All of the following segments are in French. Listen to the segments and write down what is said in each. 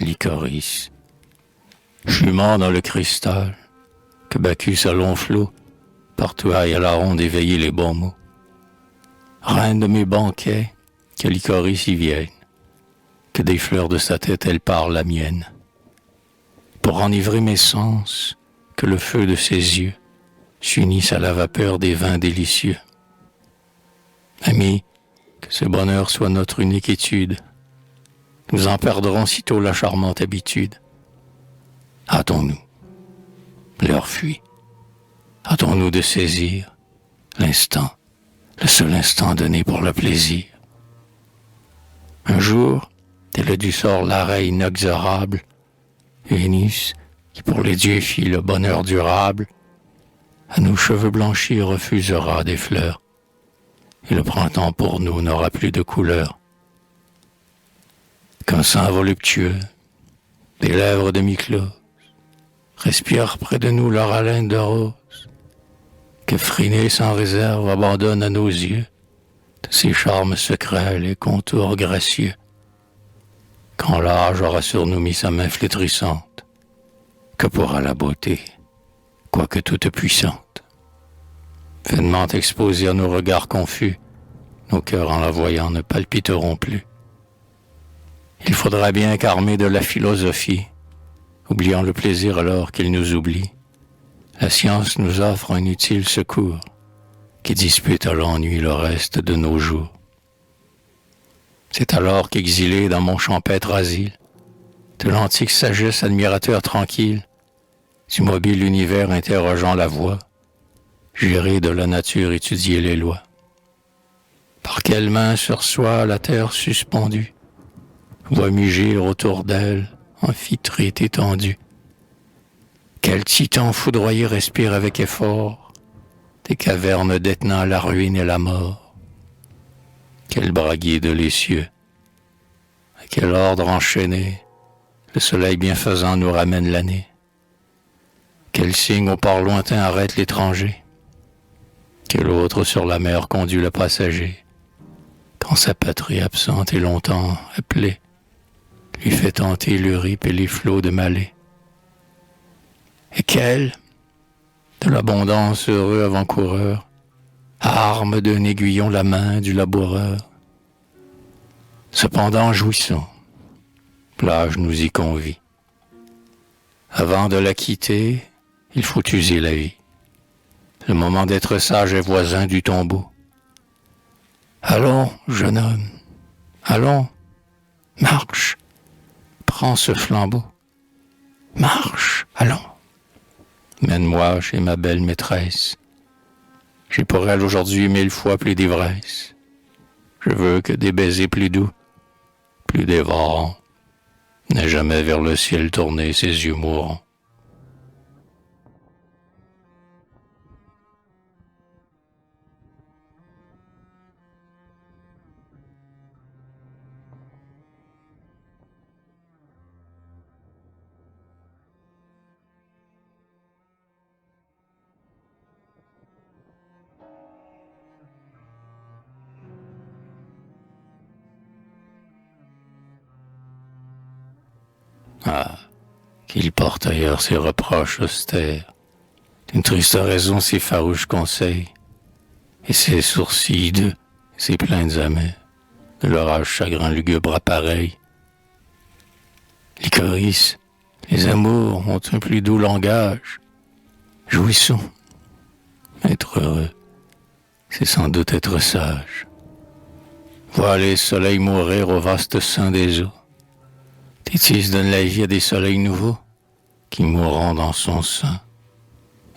Lycoris, fumant dans le cristal, que Bacchus à long flot, partout aille à la ronde éveiller les bons mots. Reine de mes banquets, que Lycoris y vienne, que des fleurs de sa tête elle parle la mienne. Pour enivrer mes sens, que le feu de ses yeux s'unisse à la vapeur des vins délicieux. Amis, que ce bonheur soit notre unique étude. Nous en perdrons sitôt la charmante habitude. Hâtons-nous. L'heure fuit. Hâtons-nous de saisir l'instant, le seul instant donné pour le plaisir. Un jour, tel du sort l'arrêt inexorable, Vénus, qui pour les dieux fit le bonheur durable, à nos cheveux blanchis refusera des fleurs, et le printemps pour nous n'aura plus de couleur. Qu'un sein voluptueux, des lèvres demi-closes, respire près de nous leur haleine de rose, que Phryné sans réserve abandonne à nos yeux de ses charmes secrets les contours gracieux. Quand l'âge aura sur nous mis sa main flétrissante, que pourra la beauté, quoique toute puissante? Vainement exposés à nos regards confus, nos cœurs en la voyant ne palpiteront plus. Il faudra bien qu'armés de la philosophie, oubliant le plaisir alors qu'il nous oublie, la science nous offre un utile secours qui dispute à l'ennui le reste de nos jours. C'est alors qu'exilé dans mon champêtre asile, de l'antique sagesse admirateur tranquille, du mobile univers interrogeant la voix, j'irai de la nature étudier les lois. Par quelle main sur soi la terre suspendue voit mugir autour d'elle, amphitrite étendue. Quel titan foudroyé respire avec effort des cavernes détenant la ruine et la mort. Quel bras guide les cieux, à quel ordre enchaîné le soleil bienfaisant nous ramène l'année. Quel signe au port lointain arrête l'étranger, quel autre sur la mer conduit le passager, quand sa patrie absente et longtemps appelée lui fait tenter l'Euripe et les flots de Malais. Et quel, de l'abondance heureux avant-coureur, arme d'un aiguillon la main du laboureur. Cependant jouissons, l'âge nous y convie. Avant de la quitter, il faut user la vie. Le moment d'être sage est voisin du tombeau. Allons, jeune homme, allons, marche, prends ce flambeau. Marche, allons. Mène-moi chez ma belle maîtresse. J'ai pour elle aujourd'hui 1000 fois plus d'ivresse. Je veux que des baisers plus doux, plus dévorants, n'aient jamais vers le ciel tourné ses yeux mourants. Ah, qu'il porte ailleurs ses reproches austères, d'une triste raison ses farouches conseils, et ses sourcils hideux, ses plaintes amères, de l'orage chagrin lugubre appareil. Lycoris, les amours ont un plus doux langage. Jouissons. Être heureux, c'est sans doute être sage. Voir les soleils mourir au vaste sein des eaux. Tétis donne la vie à des soleils nouveaux qui mourront dans son sein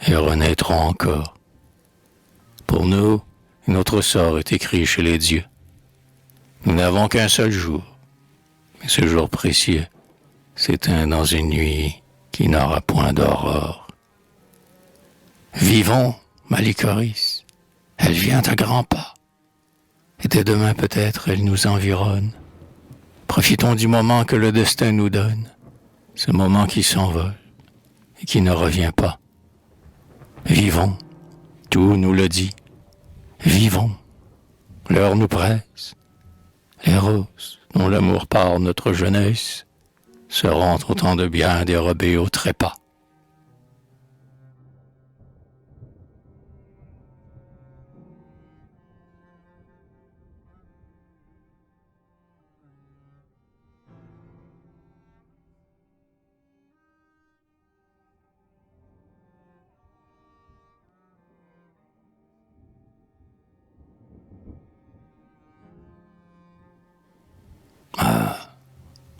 et renaîtront encore. Pour nous, notre sort est écrit chez les dieux. Nous n'avons qu'un seul jour, mais ce jour précieux s'éteint dans une nuit qui n'aura point d'aurore. Vivons, ma Lycoris, elle vient à grands pas, et dès demain peut-être elle nous environne. Profitons du moment que le destin nous donne, ce moment qui s'envole et qui ne revient pas. Vivons, tout nous le dit. Vivons, l'heure nous presse. Les roses dont l'amour part notre jeunesse seront autant de biens dérobés au trépas.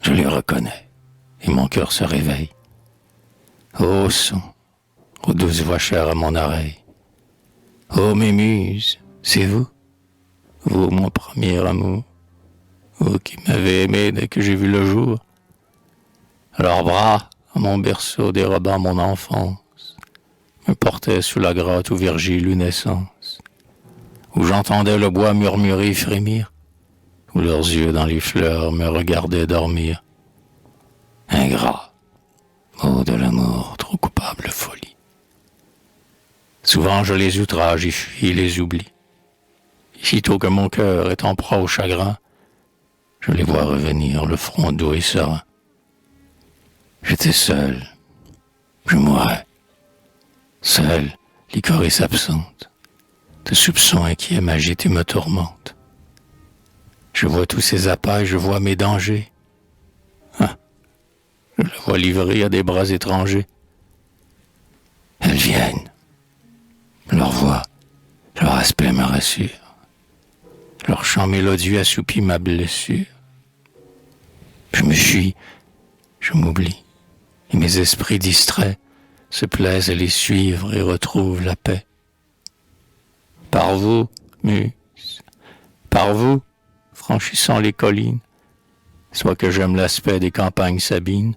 Je les reconnais, et mon cœur se réveille. Ô son, ô douce voix chère à mon oreille. Ô mes muses, c'est vous, vous mon premier amour, vous qui m'avez aimé dès que j'ai vu le jour. Leurs bras, à mon berceau dérobant mon enfance, me portaient sous la grotte où Virgile eut naissance, où j'entendais le bois murmurer frémir, où leurs yeux dans les fleurs me regardaient dormir. Ingrat, mot de l'amour, trop coupable folie. Souvent je les outrage et fuis les oublie. Sitôt que mon cœur est en proie au chagrin, je les vois revenir, le front doux et serein. J'étais seul, je mourrais. Seul, l'icoris absente, de soupçons inquiets m'agitent et me tourmentent. Je vois tous ces appâts et je vois mes dangers. Je la vois livrée à des bras étrangers. Elles viennent. Leur voix, leur aspect me rassure. Leur chant mélodieux assoupit ma blessure. Je me fuis, je m'oublie, et mes esprits distraits se plaisent à les suivre et retrouvent la paix. Par vous, muse, par vous, franchissant les collines, soit que j'aime l'aspect des campagnes sabines,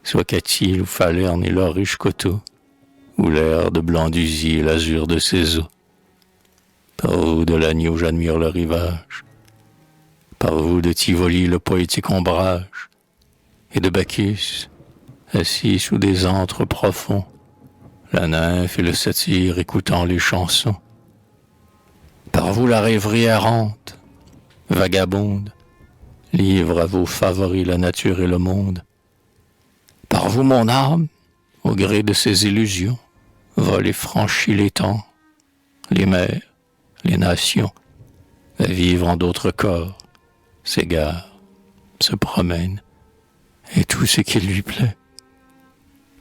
soit qu'Athile ou Falerne et leurs riches coteaux, ou l'air de blanc d'Usie et l'azur de ses eaux. Par vous de l'agneau j'admire le rivage, par vous de Tivoli le poétique ombrage, et de Bacchus, assis sous des antres profonds, la nymphe et le satyre écoutant les chansons. Par vous la rêverie errante, vagabonde, livre à vos favoris la nature et le monde. Par vous mon âme, au gré de ses illusions, vole et franchit les temps, les mers, les nations, va vivre en d'autres corps, s'égare, se promène, et tout ce qui lui plaît,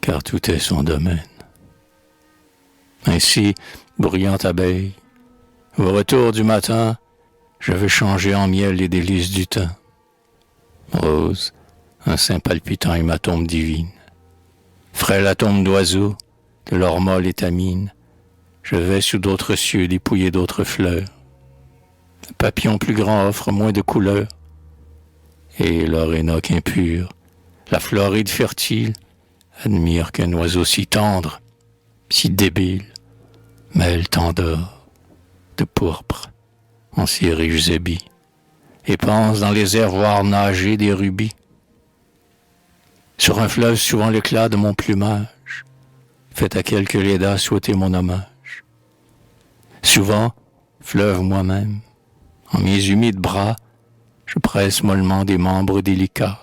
car tout est son domaine. Ainsi, bruyante abeille, au retour du matin, je veux changer en miel les délices du temps. Rose, un sein palpitant et ma tombe divine. Frêle atome d'oiseaux, de l'or molle étamine, je vais sous d'autres cieux dépouiller d'autres fleurs. Le papillon plus grand offre moins de couleurs, et l'orénoque impur, la Floride fertile, admire qu'un oiseau si tendre, si débile, mêle tant d'or, de pourpre, en si riches ébis, et pense dans les airs voir nager des rubis. Sur un fleuve souvent l'éclat de mon plumage fait à quelques lédas souhaiter mon hommage. Souvent, fleuve moi-même, en mes humides bras, je presse mollement des membres délicats,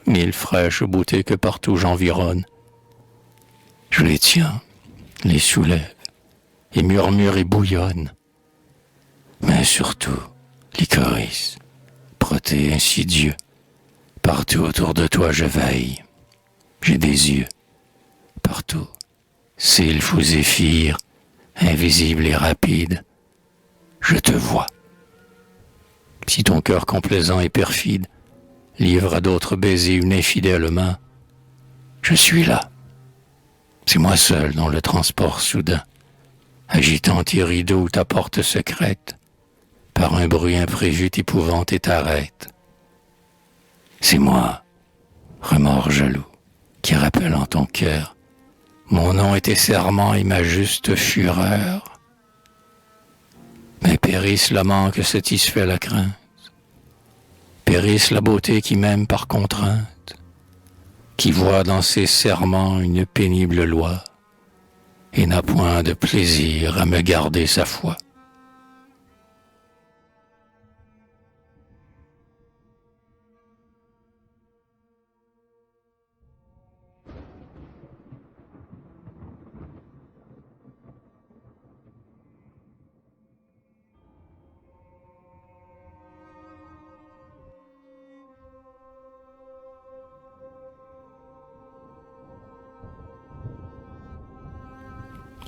mille fraîches beautés que partout j'environne. Je les tiens, les soulève, et murmure et bouillonne. Mais surtout, l'icoris, protège ainsi Dieu. Partout autour de toi je veille, j'ai des yeux, partout, sylphes ou zéphyr, invisible et rapide, je te vois. Si ton cœur complaisant et perfide livre à d'autres baisers une infidèle main, je suis là. C'est moi seul dans le transport soudain, agitant tes rideaux ou ta porte secrète, par un bruit imprévu t'épouvante et t'arrête. C'est moi, remords jaloux, qui rappelle en ton cœur mon nom et tes serments et ma juste fureur. Mais périsse l'amant que satisfait la crainte, périsse la beauté qui m'aime par contrainte, qui voit dans ses serments une pénible loi, et n'a point de plaisir à me garder sa foi.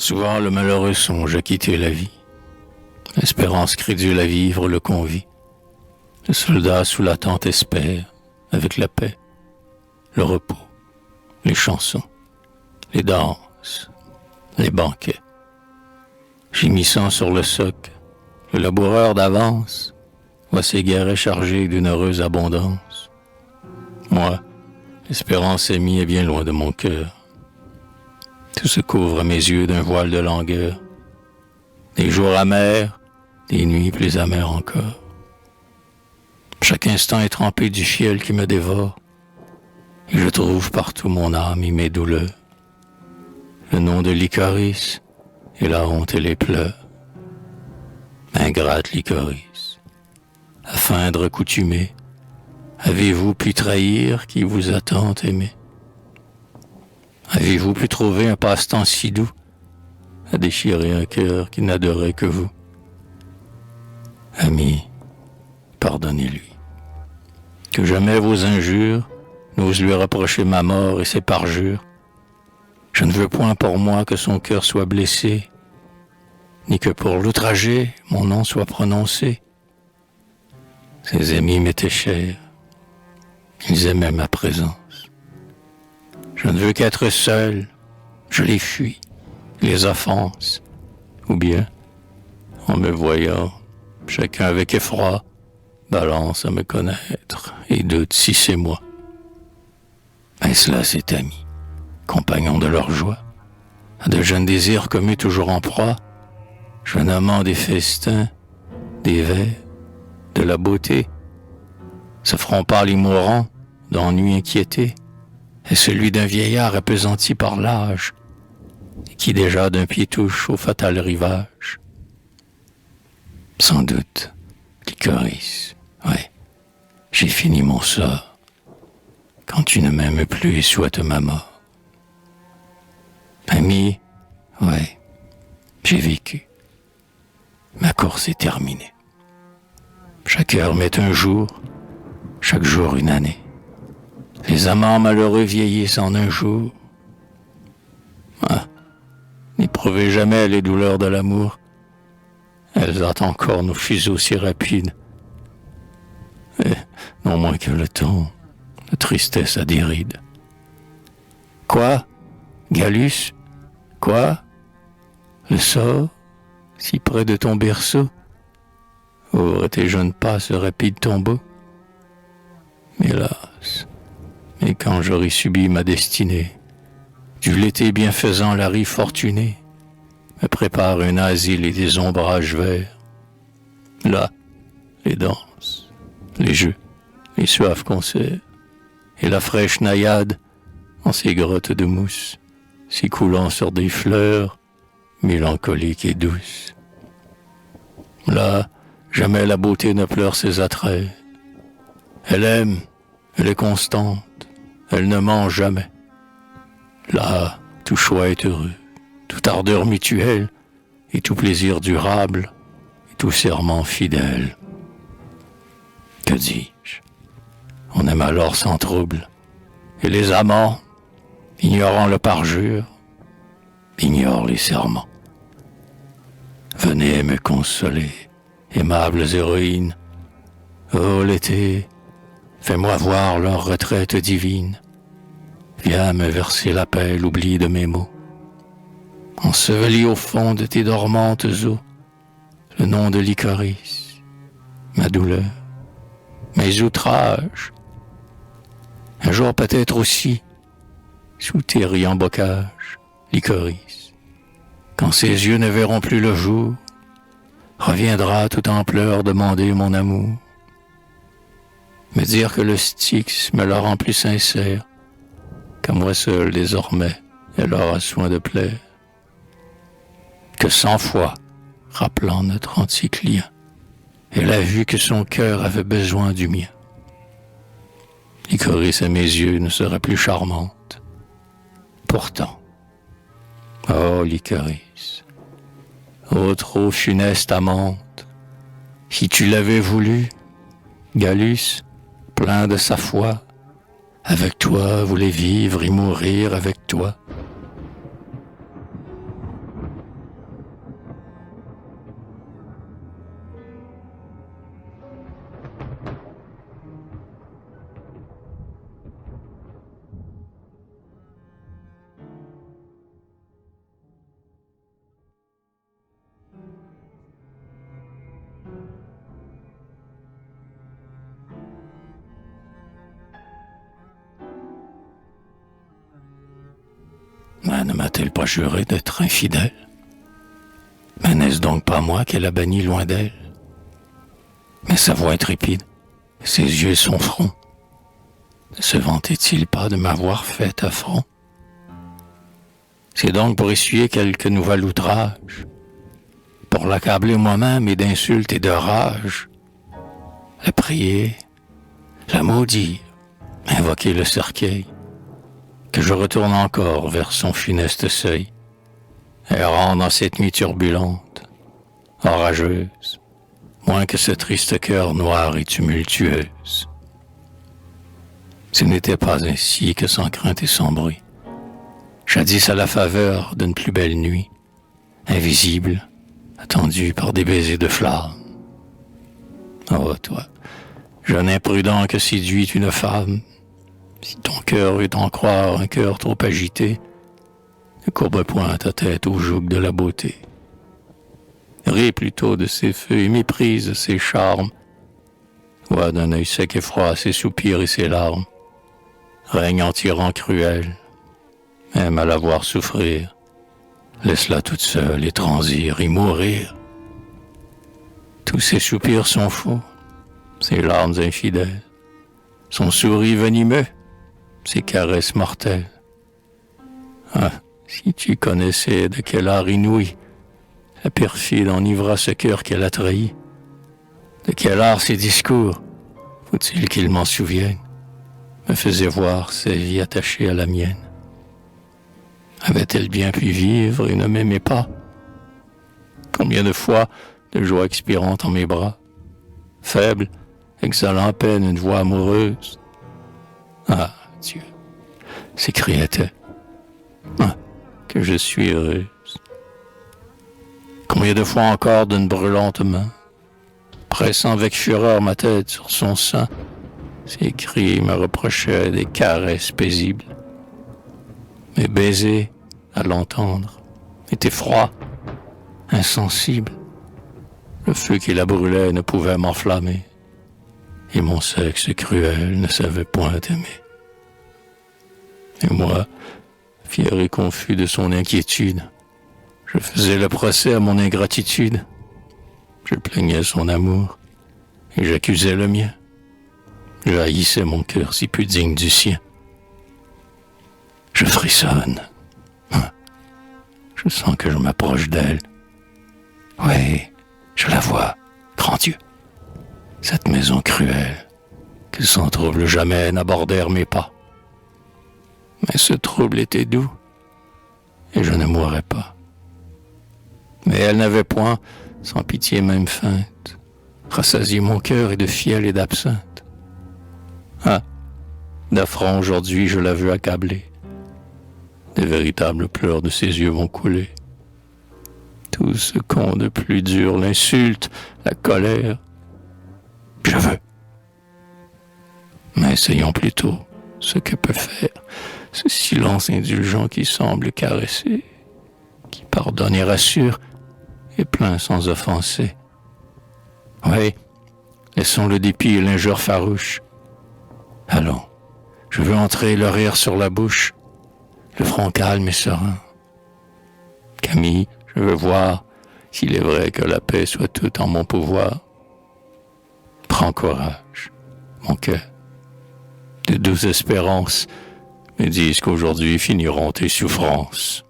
Souvent le malheureux songe à quitter la vie. L'espérance crédule à vivre le convie. Le soldat sous la tente espère, avec la paix, le repos, les chansons, les danses, les banquets. Gémissant sur le soc, le laboureur d'avance voit ses guérets chargés d'une heureuse abondance. Moi, l'espérance émie est bien loin de mon cœur. Tout se couvre à mes yeux d'un voile de langueur. Des jours amers, des nuits plus amères encore. Chaque instant est trempé du fiel qui me dévore, et je trouve partout mon âme et mes douleurs. Le nom de Lycoris, et la honte et les pleurs. Ingrate Lycoris, à feindre coutumé, avez-vous pu trahir qui vous a tant aimé? Avez-vous pu trouver un passe-temps si doux à déchirer un cœur qui n'adorait que vous? Ami, pardonnez-lui. Que jamais vos injures n'osent lui reprocher ma mort et ses parjures. Je ne veux point pour moi que son cœur soit blessé, ni que pour l'outrager mon nom soit prononcé. Ses amis m'étaient chers, ils aimaient ma présence. Je ne veux qu'être seul, je les fuis, les offense, ou bien, en me voyant, chacun avec effroi, balance à me connaître et doute si c'est moi. Est-ce là cet ami, compagnon de leur joie, à de jeunes désirs commus toujours en proie, jeune amant des festins, des vers, de la beauté, ce front pâle et mourant, d'ennui inquiété, est celui d'un vieillard appesanti par l'âge, qui déjà d'un pied touche au fatal rivage. Sans doute, Lycoris, ouais, j'ai fini mon sort, quand tu ne m'aimes plus et souhaites ma mort. Ami, ouais, j'ai vécu, ma course est terminée. Chaque heure m'est un jour, chaque jour une année. Les amants malheureux vieillissent en un jour. Ah, n'éprouvez jamais les douleurs de l'amour. Elles hâtent encore nos fuseaux si rapides. Et non moins que le temps, la tristesse a des rides. Quoi, Gallus? Quoi? Le sort, si près de ton berceau, ouvre tes jeunes pas ce rapide tombeau. Hélas, mais quand j'aurai subi ma destinée, du l'été bienfaisant la rive fortunée me prépare un asile et des ombrages verts. Là, les danses, les jeux, les suaves concerts, et la fraîche naïade en ces grottes de mousse, s'écoulant sur des fleurs mélancoliques et douces. Là, jamais la beauté ne pleure ses attraits. Elle aime, elle est constante, elle ne ment jamais. Là, tout choix est heureux, toute ardeur mutuelle, et tout plaisir durable, et tout serment fidèle. Que dis-je? On aime alors sans trouble, et les amants, ignorant le parjure, ignorent les serments. Venez me consoler, aimables héroïnes. Oh l'été, fais-moi voir leur retraite divine. Viens me verser la paix, l'oubli de mes maux. Enseveli au fond de tes dormantes eaux, le nom de Lycoris, ma douleur, mes outrages. Un jour peut-être aussi, sous tes riants bocages, Lycoris, quand ses yeux ne verront plus le jour, reviendra tout en pleurs demander mon amour. Me dire que le Styx me la rend plus sincère, qu'à moi seul désormais elle aura soin de plaire. Que 100 fois, rappelant notre antique lien, elle a vu que son cœur avait besoin du mien. Lycoris à mes yeux ne serait plus charmante. Pourtant, oh Lycoris, ô trop funeste amante, si tu l'avais voulu, Gallus, plein de sa foi, avec toi voulait vivre et mourir avec toi. Pourtant, ne m'a-t-elle pas juré d'être infidèle? Mais n'est-ce donc pas moi qu'elle a banni loin d'elle? Mais sa voix intrépide, ses yeux et son front, ne se vantait-il pas de m'avoir fait affront? C'est donc pour essuyer quelque nouvel outrage, pour l'accabler moi-même et d'insultes et de rage, la prier, la maudire, invoquer le cercueil, que je retourne encore vers son funeste seuil, errant dans cette nuit turbulente, orageuse, moins que ce triste cœur noir et tumultueuse. Ce n'était pas ainsi que sans crainte et sans bruit, jadis à la faveur d'une plus belle nuit, invisible, attendue par des baisers de flamme. Oh, toi, jeune imprudent que séduit une femme, si ton cœur veut en croire un cœur trop agité, ne courbe point ta tête au joug de la beauté. Ris plutôt de ses feux et méprise ses charmes. Vois d'un œil sec et froid ses soupirs et ses larmes. Règne en tyran cruel, aime à la voir souffrir. Laisse-la toute seule et transir et mourir. Tous ses soupirs sont faux, ses larmes infidèles, son sourire venimeux, ses caresses mortelles. Ah, si tu connaissais de quel art inouï la perfide enivra ce cœur qu'elle a trahi, de quel art ses discours, faut-il qu'il m'en souvienne, me faisaient voir sa vie attachée à la mienne. Avait-elle bien pu vivre et ne m'aimait pas? Combien de fois de joie expirant en mes bras, faible, exhalant à peine une voix amoureuse. Ah, Dieu, s'écriait-elle, ah, que je suis heureuse. Combien de fois encore d'une brûlante main, pressant avec fureur ma tête sur son sein, ses cris me reprochaient des caresses paisibles. Mes baisers, à l'entendre, étaient froids, insensibles. Le feu qui la brûlait ne pouvait m'enflammer, et mon sexe cruel ne savait point aimer. Et moi, fier et confus de son inquiétude, je faisais le procès à mon ingratitude. Je plaignais son amour, et j'accusais le mien. Je haïssais mon cœur si peu digne du sien. Je frissonne. Je sens que je m'approche d'elle. Oui, je la vois, grand Dieu. Cette maison cruelle, que sans trouble jamais n'abordèrent mes pas. Mais ce trouble était doux, et je ne mourrais pas. Mais elle n'avait point, sans pitié même feinte, rassasié mon cœur et de fiel et d'absinthe. Ah, d'affront aujourd'hui je la veux accabler. De véritables pleurs de ses yeux vont couler. Tout ce qu'ont de plus dur l'insulte, la colère. Je veux. Mais essayons plutôt ce que peut faire ce silence indulgent qui semble caresser, qui pardonne et rassure, et plaint sans offenser. Oui, laissons le dépit et l'injure farouche. Allons, je veux entrer le rire sur la bouche, le front calme et serein. Camille, je veux voir s'il est vrai que la paix soit toute en mon pouvoir. Prends courage, mon cœur. De douces espérances me disent qu'aujourd'hui finiront tes souffrances.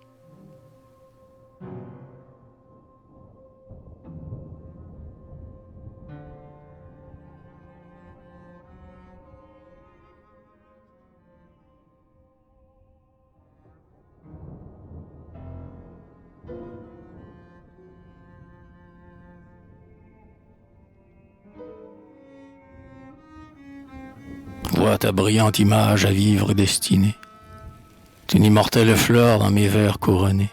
Vois ta brillante image à vivre destinée, d'une immortelle fleur dans mes vers couronnés.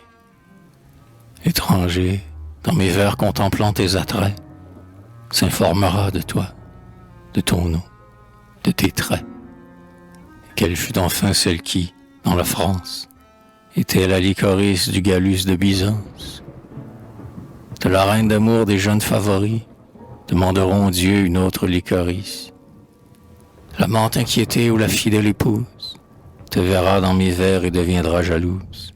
Étranger, dans mes vers contemplant tes attraits, s'informera de toi, de ton nom, de tes traits. Quelle fut enfin celle qui, dans la France, était la licorice du Gallus de Byzance? De la reine d'amour des jeunes favoris, demanderont Dieu une autre licorice. L'amante inquiétée ou la fidèle épouse te verra dans mes vers et deviendra jalouse.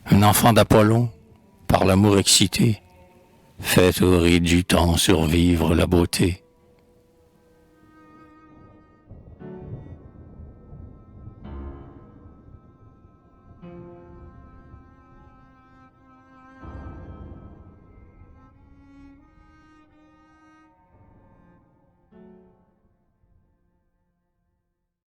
Un enfant d'Apollon, par l'amour excité, fait au ride du temps survivre la beauté.